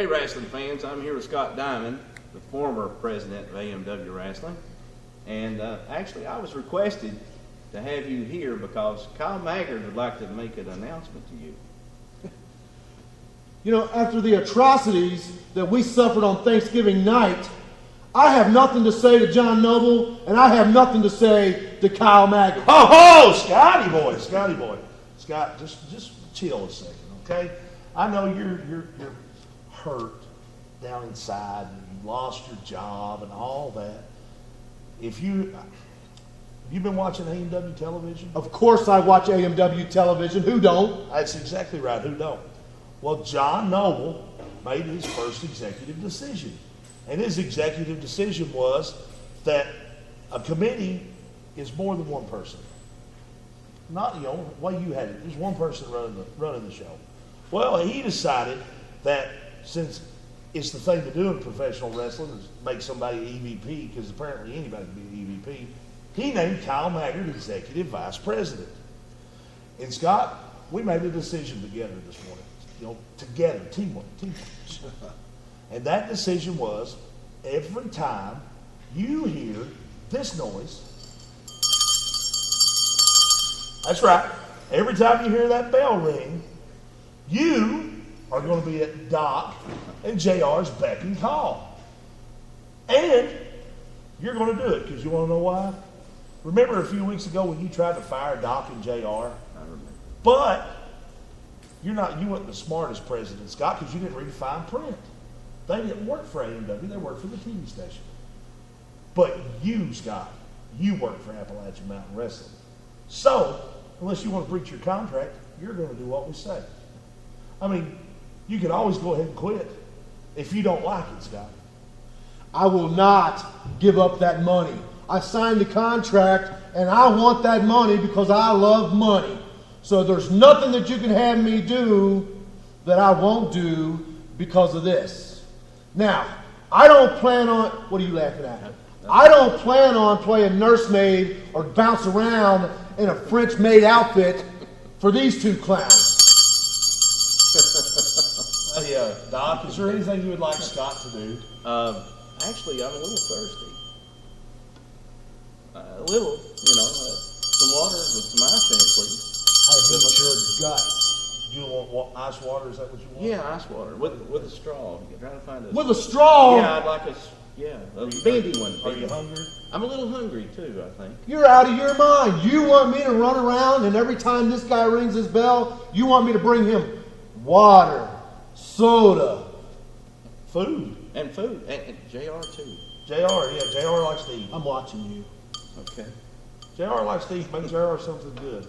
Hey, wrestling fans, I'm here with Scott Diamond, the former president of AMW Wrestling. And actually, I was requested to have you here because Kyle Maggard would like to make an announcement to you. You know, after the atrocities that we suffered on Thanksgiving night, I have nothing to say to John Noble, and I have nothing to say to Kyle Maggard. Oh, Scotty boy. Scott, just chill a second, okay? I know you're hurt down inside, and you lost your job and all that. Have you been watching AMW television? Of course I watch AMW television. Who don't? That's exactly right. Who don't? Well, John Noble made his first executive decision. And his executive decision was that a committee is more than one person. Not, the way you had it. There's one person running the show. Well, he decided that since it's the thing to do in professional wrestling is make somebody EVP, because apparently anybody can be an EVP, he named Kyle Maggard Executive Vice President. And Scott, we made a decision together this morning. Together, teamwork. And that decision was, every time you hear this noise, that's right, every time you hear that bell ring, you are going to be at Doc and JR's beck and call. And you're going to do it, because you want to know why? Remember a few weeks ago when you tried to fire Doc and JR? I remember. But you weren't the smartest president, Scott, because you didn't read fine print. They didn't work for AMW, they worked for the TV station. But you, Scott, you work for Appalachian Mountain Wrestling. So, unless you want to breach your contract, you're going to do what we say. I mean, you can always go ahead and quit if you don't like it, Scott. I will not give up that money. I signed the contract, and I want that money because I love money. So there's nothing that you can have me do that I won't do because of this. Now, I don't plan on, what are you laughing at? I don't plan on playing nursemaid or bounce around in a French maid outfit for these two clowns. Hey, Doc, is there anything you would like Scott to do? Actually, I'm a little thirsty. A little, some water with some ice in it, please. I hate your guts. You want ice water? Is that what you want? Yeah, ice water with a straw. You're trying to find a With a straw? Yeah, I'd like a bendy one. Are you hungry? I'm a little hungry too, I think. You're out of your mind. You want me to run around and every time this guy rings his bell, you want me to bring him water, soda, food. And food. And JR too. JR likes to eat. I'm watching you. Okay. JR likes to eat. Make JR something good.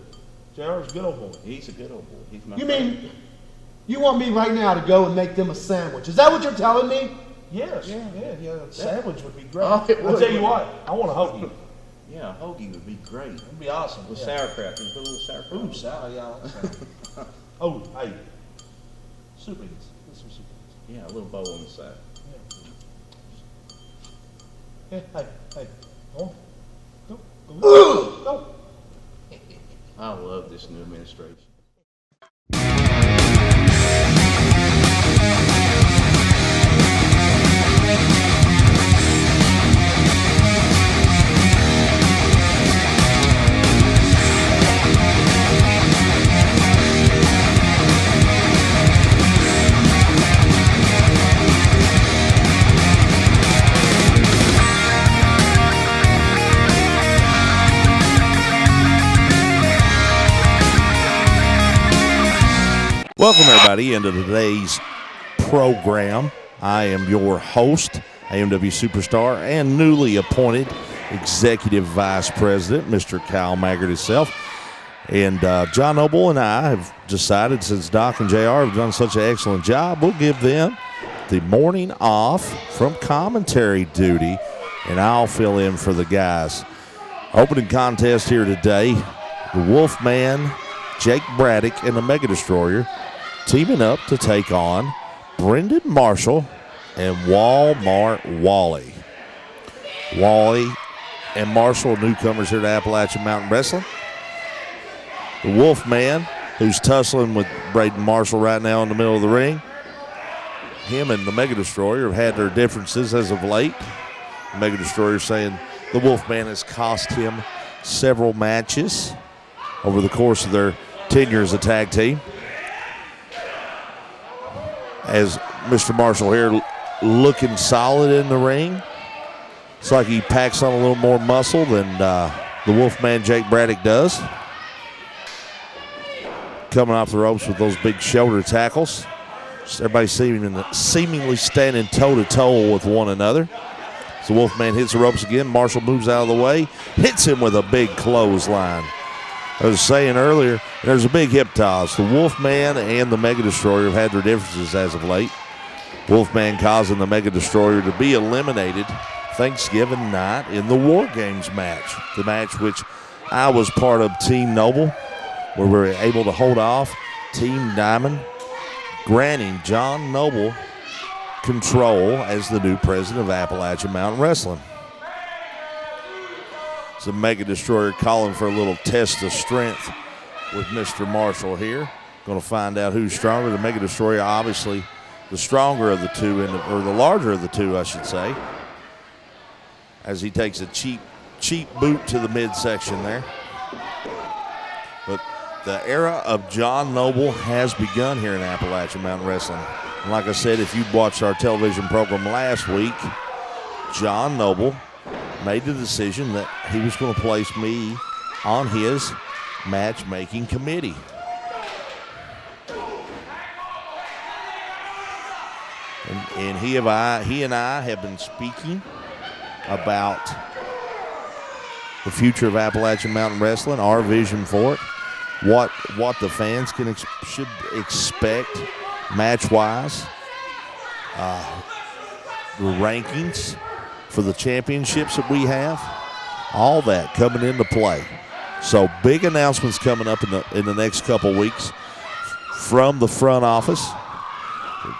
JR's a good old boy. He's a good old boy. He's my You friend. mean you want me right now to go and make them a sandwich? Is that what you're telling me? Yes. Yeah. A sandwich would be great. Oh, it would. I'll tell you what. I want a hoagie. Yeah, a hoagie would be great. It'd be awesome. With sauerkraut. Can you put a little sauerkraut? Ooh, sour. Yeah, I like sour. Oh, hey. Soup beans. Get some soup beans. Yeah, a little bowl on the side. Yeah. Hey. Go. I love this new administration. Welcome, everybody, into today's program. I am your host, AMW Superstar, and newly appointed Executive Vice President, Mr. Kyle Maggard himself. And John Noble and I have decided, since Doc and JR have done such an excellent job, we'll give them the morning off from commentary duty, and I'll fill in for the guys. Opening contest here today, the Wolfman, Jake Braddock, and the Mega Destroyer teaming up to take on Brendan Marshall and Walmart Wally. Wally and Marshall, newcomers here to Appalachian Mountain Wrestling. The Wolfman, who's tussling with Brayden Marshall right now in the middle of the ring. him and the Mega Destroyer have had their differences as of late. The Mega Destroyer saying the Wolfman has cost him several matches over the course of their tenure as a tag team. As Mr. Marshall here looking solid in the ring. It's like he packs on a little more muscle than the Wolfman Jake Braddock does. Coming off the ropes with those big shoulder tackles. Everybody seemingly standing toe-to-toe with one another. So Wolfman hits the ropes again. Marshall moves out of the way. Hits him with a big clothesline. I was saying earlier, there's a big hip toss. The Wolfman and the Mega Destroyer have had their differences as of late. Wolfman causing the Mega Destroyer to be eliminated Thanksgiving night in the War Games match. The match which I was part of Team Noble, where we were able to hold off Team Diamond, granting John Noble control as the new president of Appalachian Mountain Wrestling. It's a Mega Destroyer calling for a little test of strength with Mr. Marshall here. Going to find out who's stronger. The Mega Destroyer, obviously the stronger of the two, or the larger of the two, I should say, as he takes a cheap boot to the midsection there. But the era of John Noble has begun here in Appalachian Mountain Wrestling. And like I said, if you watched our television program last week, John Noble made the decision that he was going to place me on his matchmaking committee. And he and I have been speaking about the future of Appalachian Mountain Wrestling, our vision for it, what the fans should expect match-wise, the rankings for the championships that we have, all that coming into play. So big announcements coming up in the next couple weeks from the front office.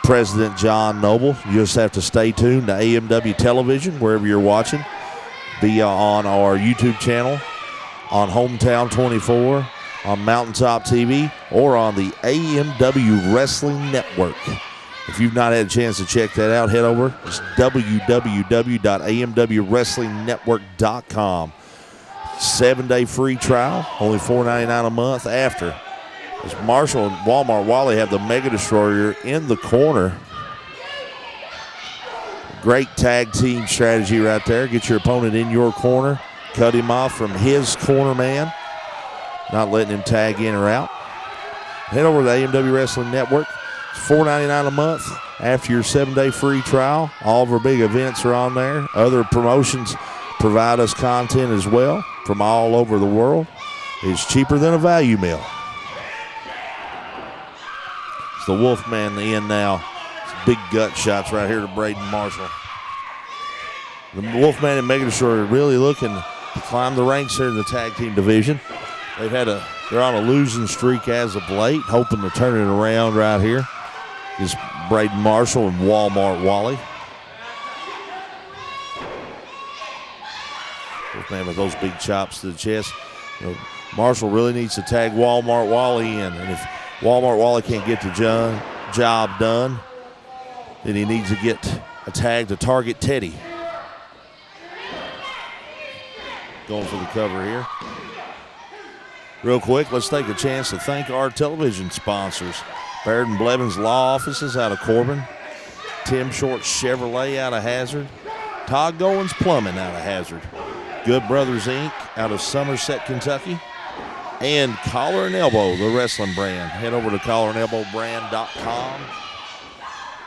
President John Noble. You just have to stay tuned to AMW Television wherever you're watching. Be on our YouTube channel, on Hometown 24, on Mountaintop TV, or on the AMW Wrestling Network. If you've not had a chance to check that out, head over. It's www.amwwrestlingnetwork.com. 7-day free trial, only $4.99 a month after. As Marshall and Walmart Wally have the Mega Destroyer in the corner. Great tag team strategy right there. Get your opponent in your corner. Cut him off from his corner man. Not letting him tag in or out. Head over to the AMW Wrestling Network. It's $4.99 a month after your 7-day free trial. All of our big events are on there. Other promotions provide us content as well from all over the world. It's cheaper than a value meal. It's the Wolfman in now. It's big gut shots right here to Brayden Marshall. The Wolfman and Mega Destroyer are really looking to climb the ranks here in the tag team division. They're on a losing streak as of late, hoping to turn it around right here. Is Brayden Marshall and Walmart Wally. Wolfman with those big chops to the chest. Marshall really needs to tag Walmart Wally in, and if Walmart Wally can't get the job done, then he needs to get a tag to target Teddy. Going for the cover here. Real quick, let's take a chance to thank our television sponsors. Baird & Blevins Law Offices out of Corbin. Tim Short Chevrolet out of Hazard. Todd Goins Plumbing out of Hazard. Good Brothers Inc. out of Somerset, Kentucky. And Collar & Elbow, the wrestling brand. Head over to collarandelbowbrand.com.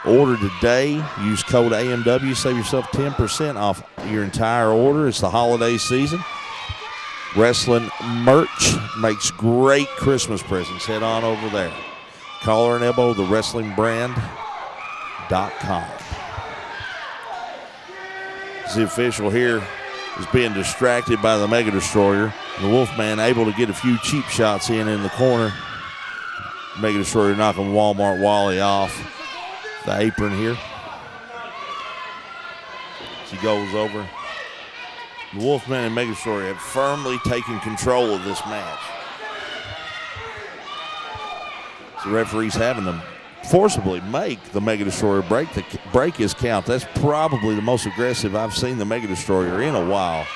Order today. Use code AMW. Save yourself 10% off your entire order. It's the holiday season. Wrestling merch makes great Christmas presents. Head on over there. Collar & Elbow, the wrestling brand.com. The official here is being distracted by the Mega Destroyer. The Wolfman able to get a few cheap shots in the corner. Mega Destroyer knocking Walmart Wally off the apron here. She goes over. The Wolfman and Mega Destroyer have firmly taken control of this match. So the referee's having them forcibly make the Mega Destroyer break his count. That's probably the most aggressive I've seen the Mega Destroyer in a while.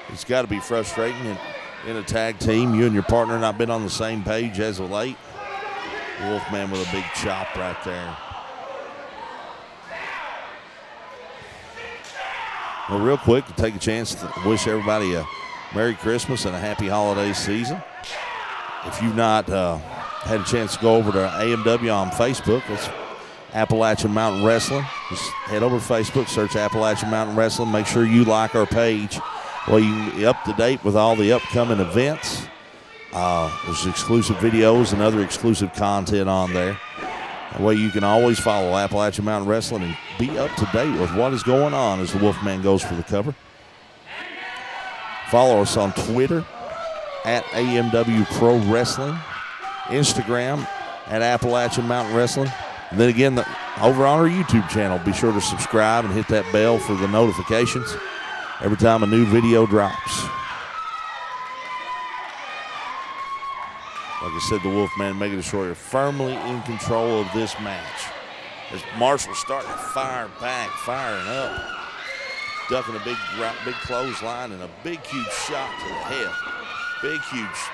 It's got to be frustrating in a tag team. You and your partner not been on the same page as of late. Wolfman with a big chop right there. Well, real quick, to take a chance to wish everybody a Merry Christmas and a happy holiday season. If you've not had a chance to go over to AMW on Facebook, it's Appalachian Mountain Wrestling. Just head over to Facebook, search Appalachian Mountain Wrestling. Make sure you like our page. Well, you can be up to date with all the upcoming events. There's exclusive videos and other exclusive content on there. That way you can always follow Appalachian Mountain Wrestling and be up to date with what is going on as the Wolfman goes for the cover. Follow us on Twitter at AMW Pro Wrestling, Instagram at Appalachian Mountain Wrestling. And then again, over on our YouTube channel, be sure to subscribe and hit that bell for the notifications every time a new video drops. Like I said, the Wolfman Mega Destroyer firmly in control of this match. As Marshall's starting to fire back, firing up, ducking a big clothesline and a big, huge shot to the head. Big, huge.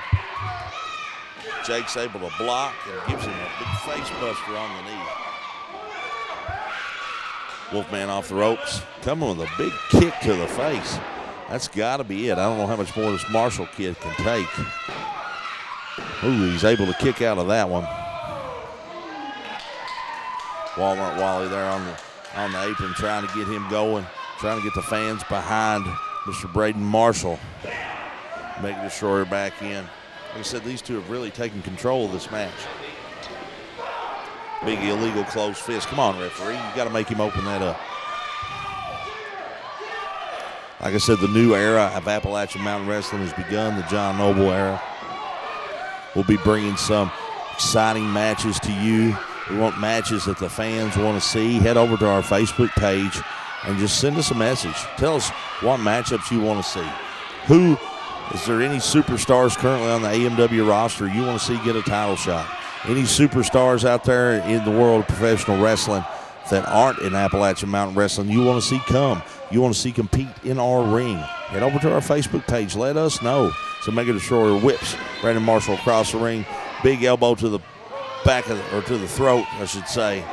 Jake's able to block and gives him a big face buster on the knee. Wolfman off the ropes, coming with a big kick to the face. That's got to be it. I don't know how much more this Marshall kid can take. Ooh, he's able to kick out of that one. Wally there on the apron trying to get him going, trying to get the fans behind Mr. Brayden Marshall. Mega Destroyer back in. Like I said, these two have really taken control of this match. Big illegal closed fist. Come on, referee. You got to make him open that up. Like I said, the new era of Appalachian Mountain Wrestling has begun, the John Noble era. We'll be bringing some exciting matches to you. We want matches that the fans want to see. Head over to our Facebook page and just send us a message. Tell us what matchups you want to see. Is there any superstars currently on the AMW roster you want to see get a title shot? Any superstars out there in the world of professional wrestling that aren't in Appalachian Mountain Wrestling you want to see come? You want to see compete in our ring? Head over to our Facebook page. Let us know. So Mega Destroyer whips Brandon Marshall across the ring. Big elbow to the back or to the throat, I should say.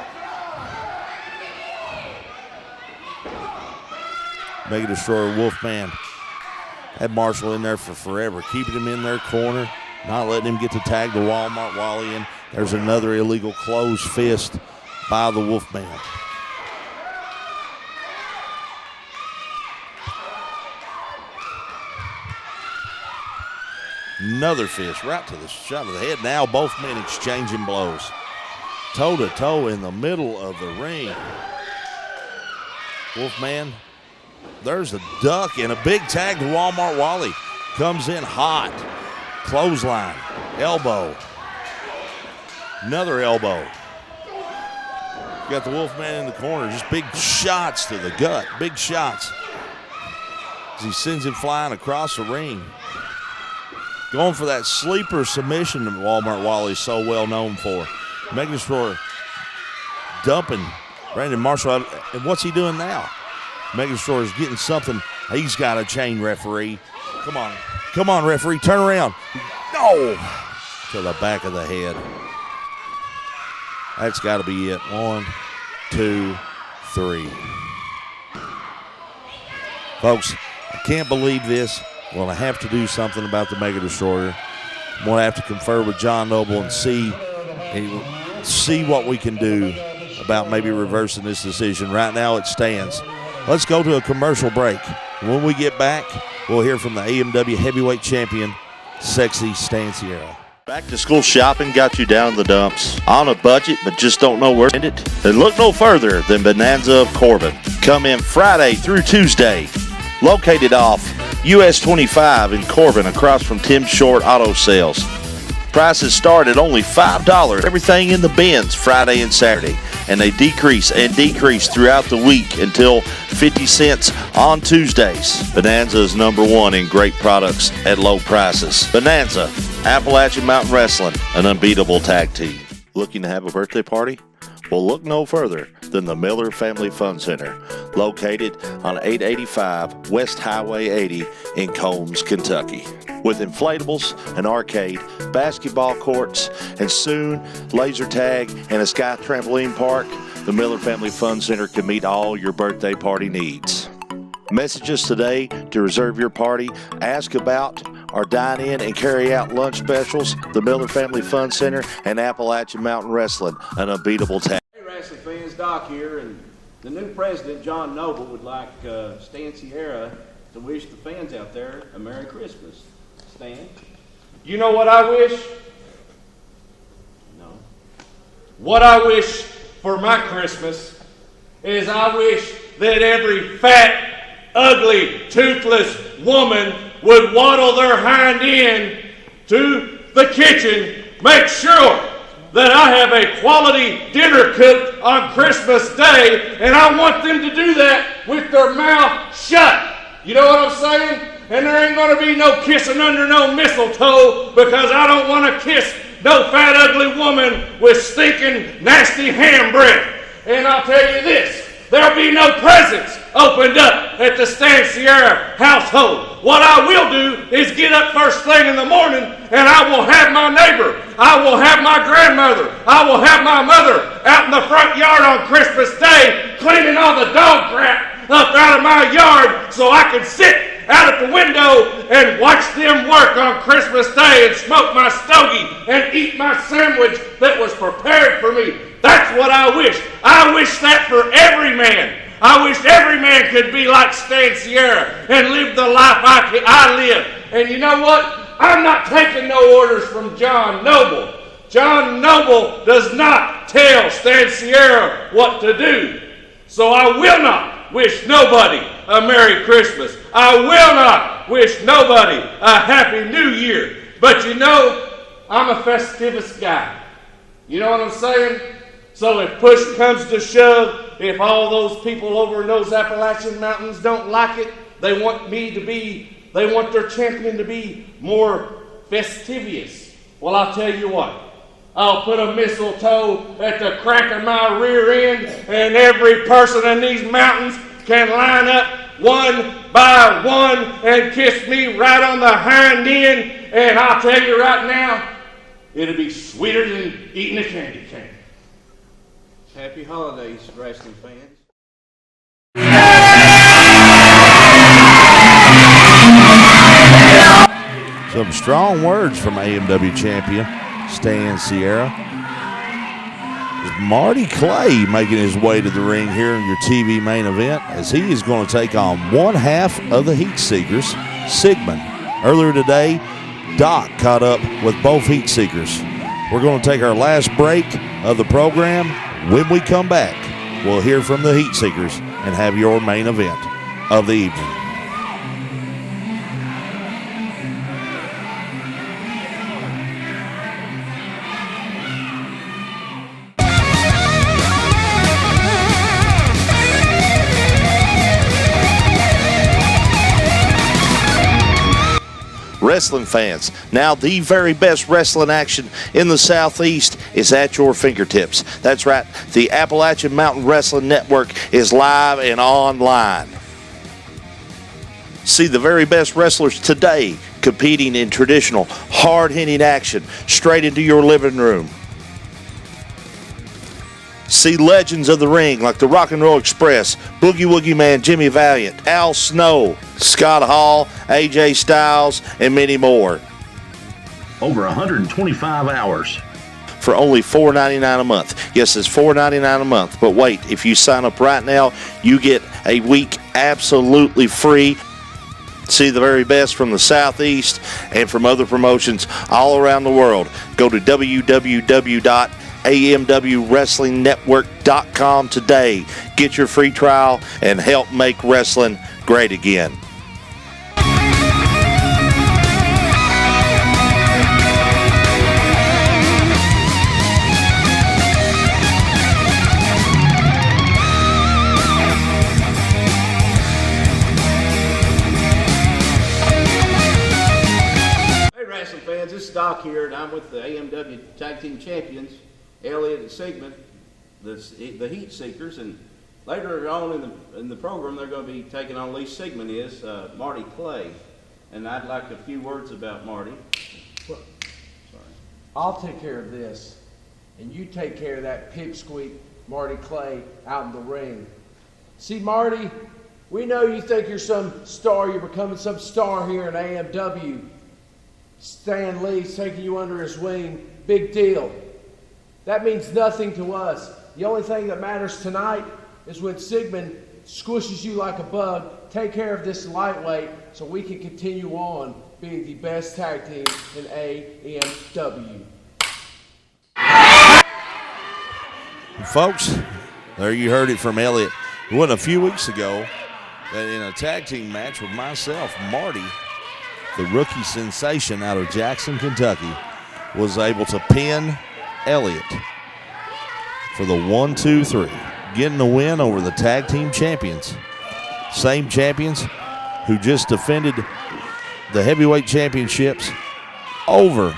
Mega Destroyer Wolfman had Marshall in there for forever, keeping him in their corner, not letting him get to tag the Wally in. There's another illegal closed fist by the Wolfman. Another fist right to the shot of the head. Now both men exchanging blows. Toe to toe in the middle of the ring. Wolfman, there's a duck and a big tag to Walmart Wally. Comes in hot. Clothesline. Elbow. Another elbow. Got the Wolfman in the corner. Just big shots to the gut. Big shots. As he sends him flying across the ring. Going for that sleeper submission that Walmart Wally is so well known for. Mega Destroyer dumping Brandon Marshall out. And what's he doing now? Mega Destroyer is getting something. He's got a chain, referee. Come on. Come on, referee. Turn around. No! To the back of the head. That's got to be it. 1, 2, 3. Folks, I can't believe this. Well, I have to do something about the Mega Destroyer. I'm going to have to confer with John Noble and see what we can do about maybe reversing this decision. Right now it stands. Let's go to a commercial break. When we get back, we'll hear from the AMW Heavyweight Champion, Sexy Stanciera. Back to school shopping got you down in the dumps. On a budget, but just don't know where to spend it? Then look no further than Bonanza of Corbin. Come in Friday through Tuesday. Located off US 25 in Corbin, across from Tim Short Auto Sales. Prices start at only $5. Everything in the bins Friday and Saturday. And they decrease throughout the week until 50 cents on Tuesdays. Bonanza is #1 in great products at low prices. Bonanza, Appalachian Mountain Wrestling, an unbeatable tag team. Looking to have a birthday party? Well, look no further than the Miller Family Fun Center, located on 885 West Highway 80 in Combs, Kentucky. With inflatables, an arcade, basketball courts, and soon laser tag and a sky trampoline park, the Miller Family Fun Center can meet all your birthday party needs. Message us today to reserve your party. Ask about our dine-in and carry-out lunch specials, the Miller Family Fun Center, and Appalachian Mountain Wrestling, an unbeatable tag. Hey, wrestling fans, Doc here, and the new president, John Noble, would like Stan Sierra to wish the fans out there a Merry Christmas. Stan? You know what I wish? No. What I wish for my Christmas is I wish that every fat, ugly, toothless woman would waddle their hind end to the kitchen, make sure that I have a quality dinner cooked on Christmas Day, and I want them to do that with their mouth shut. You know what I'm saying? And there ain't going to be no kissing under no mistletoe, because I don't want to kiss no fat, ugly woman with stinking, nasty ham breath. And I'll tell you this, there'll be no presents opened up at the Stan Sierra household. What I will do is get up first thing in the morning, and I will have my neighbor, I will have my grandmother, I will have my mother out in the front yard on Christmas Day cleaning all the dog crap up out of my yard so I can sit out at the window and watch them work on Christmas Day and smoke my stogie and eat my sandwich that was prepared for me. That's what I wish. I wish that for every man. I wish every man could be like Stan Sierra and live the life I live. And you know what? I'm not taking no orders from John Noble. John Noble does not tell Stan Sierra what to do. So I will not wish nobody a Merry Christmas. I will not wish nobody a Happy New Year. But you know, I'm a festivus guy. You know what I'm saying? So if push comes to shove, if all those people over in those Appalachian Mountains don't like it, they want their champion to be more festivus. Well, I'll tell you what. I'll put a mistletoe at the crack of my rear end, and every person in these mountains can line up one by one and kiss me right on the hind end. And I'll tell you right now, it'll be sweeter than eating a candy cane. Happy holidays, wrestling fans. Some strong words from AMW champion Stan Sierra. There's Marty Clay making his way to the ring here in your TV main event, as he is going to take on one half of the Heat Seekers, Sigmon. Earlier today, Doc caught up with both Heat Seekers. We're going to take our last break of the program. When we come back, we'll hear from the Heat Seekers and have your main event of the evening. Wrestling fans, now the very best wrestling action in the Southeast is at your fingertips. That's right, the Appalachian Mountain Wrestling Network is live and online. See the very best wrestlers today competing in traditional, hard-hitting action straight into your living room. See legends of the ring like the Rock and Roll Express, Boogie Woogie Man Jimmy Valiant, Al Snow, Scott Hall, AJ Styles, and many more. Over 125 hours. For only $4.99 a month. Yes, it's $4.99 a month. But wait, if you sign up right now, you get a week absolutely free. See the very best from the Southeast and from other promotions all around the world. Go to www.amwwrestlingnetwork.com today. Get your free trial and help make wrestling great again. Hey, wrestling fans, this is Doc here, and I'm with the AMW Tag Team Champions, Elliott and Sigmund, the heat seekers, and later on in the program, they're going to be taking on, at least Sigmund is, Marty Clay. And I'd like a few words about Marty. Well, I'll take care of this, and you take care of that pipsqueak Marty Clay out in the ring. See, Marty, we know you think you're some star. You're becoming some star here in AMW. Stan Lee's taking you under his wing. Big deal. That means nothing to us. The only thing that matters tonight is when Sigmund squishes you like a bug. Take care of this lightweight so we can continue on being the best tag team in AMW. Folks, there you heard it from Elliott. It wasn't a few weeks ago that in a tag team match with myself, Marty, the rookie sensation out of Jackson, Kentucky, was able to pin Elliott for the 1-2-3, getting the win over the tag team champions. Same champions who just defended the heavyweight championships over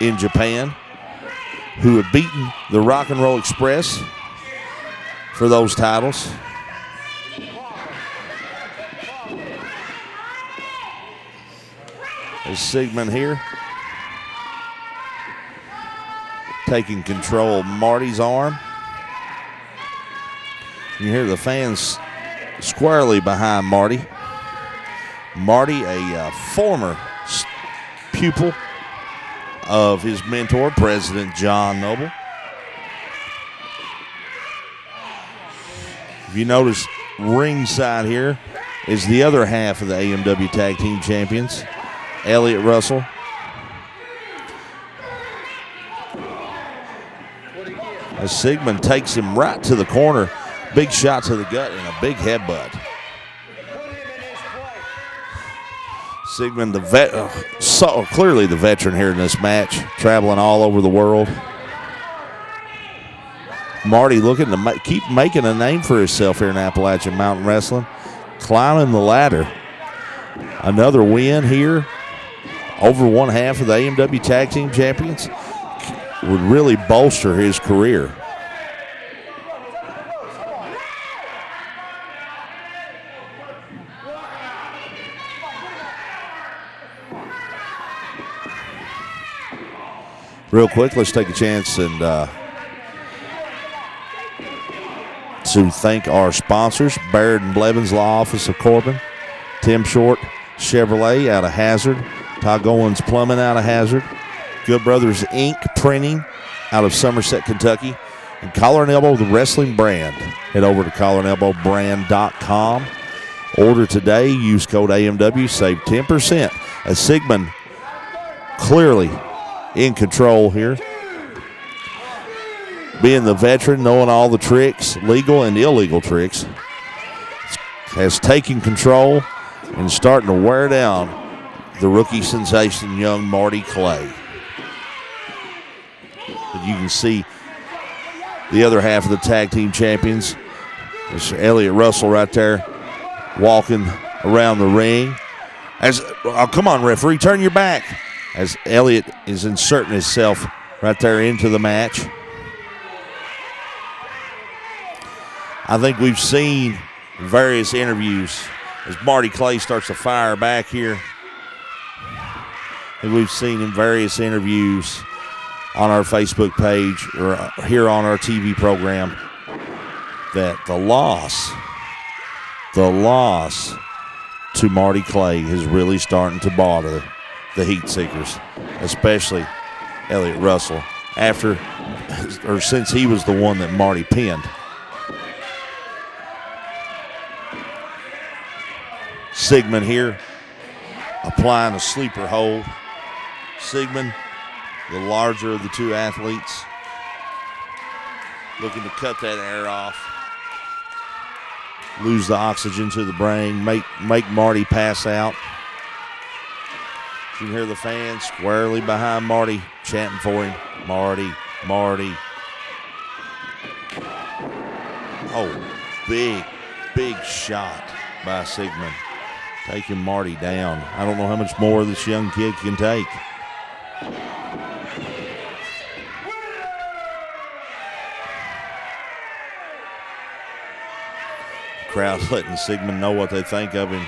in Japan, who had beaten the Rock and Roll Express for those titles. There's Sigmund here, taking control of Marty's arm. You hear the fans squarely behind Marty. Marty, a former pupil of his mentor, President John Noble. If you notice, ringside here is the other half of the AMW Tag Team Champions, Elliott Russell. As Sigmund takes him right to the corner, big shot to the gut and a big headbutt. Sigmund, clearly the veteran here in this match, traveling all over the world. Marty looking to keep making a name for himself here in Appalachian Mountain Wrestling, climbing the ladder. Another win here, over one half of the AMW Tag Team Champions, would really bolster his career. Real quick, let's take a chance and to thank our sponsors, Baird & Blevins Law Office of Corbin, Tim Short Chevrolet out of Hazard, Todd Goins Plumbing out of Hazard, Good Brothers Inc. Printing out of Somerset, Kentucky, and Collar and Elbow, the wrestling brand. Head over to collarandelbowbrand.com. Order today, use code AMW, save 10%. As Sigmund clearly in control here. Being the veteran, knowing all the tricks, legal and illegal tricks, has taken control and starting to wear down the rookie sensation, young Marty Clay. But you can see the other half of the tag team champions. There's Elliott Russell right there walking around the ring. Come on, referee, turn your back. As Elliott is inserting himself right there into the match. I think we've seen various interviews as Marty Clay starts to fire back here. And we've seen in various interviews on our Facebook page or here on our TV program that the loss to Marty Clay is really starting to bother the heat seekers, especially Elliott Russell, since he was the one that Marty pinned. Sigmund here applying a sleeper hold. Sigmund, the larger of the two athletes, looking to cut that air off, lose the oxygen to the brain, make Marty pass out. You can hear the fans squarely behind Marty chanting for him, Marty, Marty. Oh, big shot by Sigmund, taking Marty down. I don't know how much more this young kid can take. Crowd letting Sigmund know what they think of him.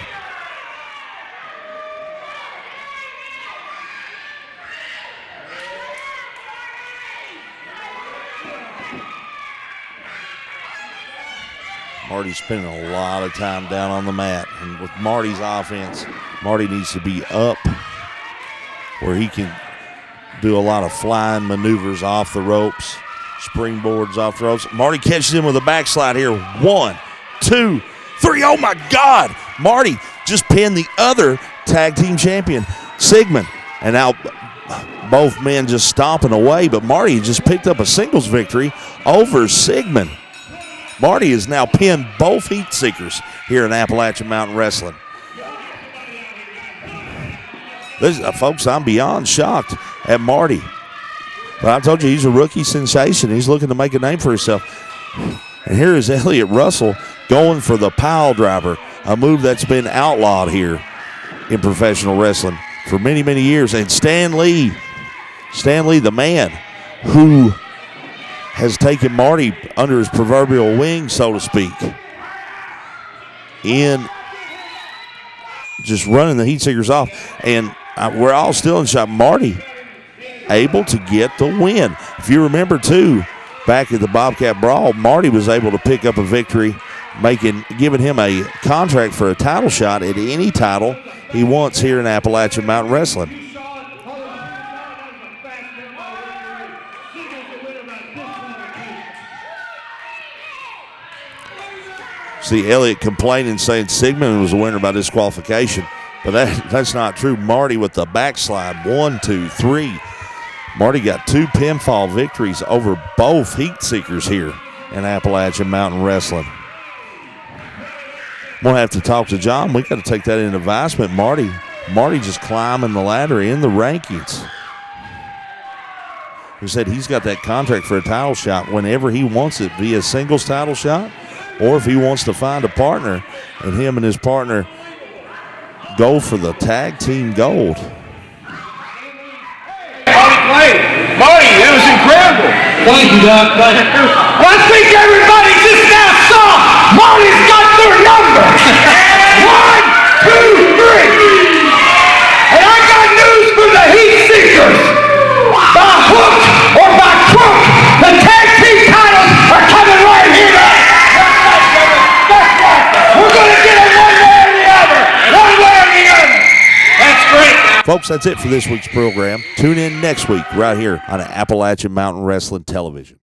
Marty's spending a lot of time down on the mat. And with Marty's offense, Marty needs to be up where he can do a lot of flying maneuvers off the ropes, springboards off the ropes. Marty catches him with a backslide here. 1, 2, 3. Oh, my God. Marty just pinned the other tag team champion, Sigmund. And now both men just stomping away, but Marty just picked up a singles victory over Sigmund. Marty has now pinned both heat seekers here in Appalachian Mountain Wrestling. Folks, I'm beyond shocked at Marty. But I told you, he's a rookie sensation. He's looking to make a name for himself. And here is Elliott Russell going for the pile driver, a move that's been outlawed here in professional wrestling for many, many years. And Stan Lee, the man who has taken Marty under his proverbial wing, so to speak, in just running the heat seekers off. And we're all still in shock. Marty able to get the win. If you remember, too, back at the Bobcat Brawl, Marty was able to pick up a victory, giving him a contract for a title shot at any title he wants here in Appalachian Mountain Wrestling. See Elliott complaining, saying Sigmund was a winner by disqualification. But that's not true. Marty with the backslide. 1, 2, 3. Marty got 2 pinfall victories over both heat seekers here in Appalachian Mountain Wrestling. We'll have to talk to John. We got to take that into advisement. Marty just climbing the ladder in the rankings. He said he's got that contract for a title shot whenever he wants it, via a singles title shot, or if he wants to find a partner and him and his partner go for the tag team gold. Marty, that was incredible. Thank you, Doc. Well, I think everybody just now saw Marty's got their number. 1, 2, 3. And I got news for the heat seekers. By hook or by crook, the tag team titles are coming right here. That's right. We're going to get it one way or the other. One way or the other. That's great. Folks, that's it for this week's program. Tune in next week right here on Appalachian Mountain Wrestling Television.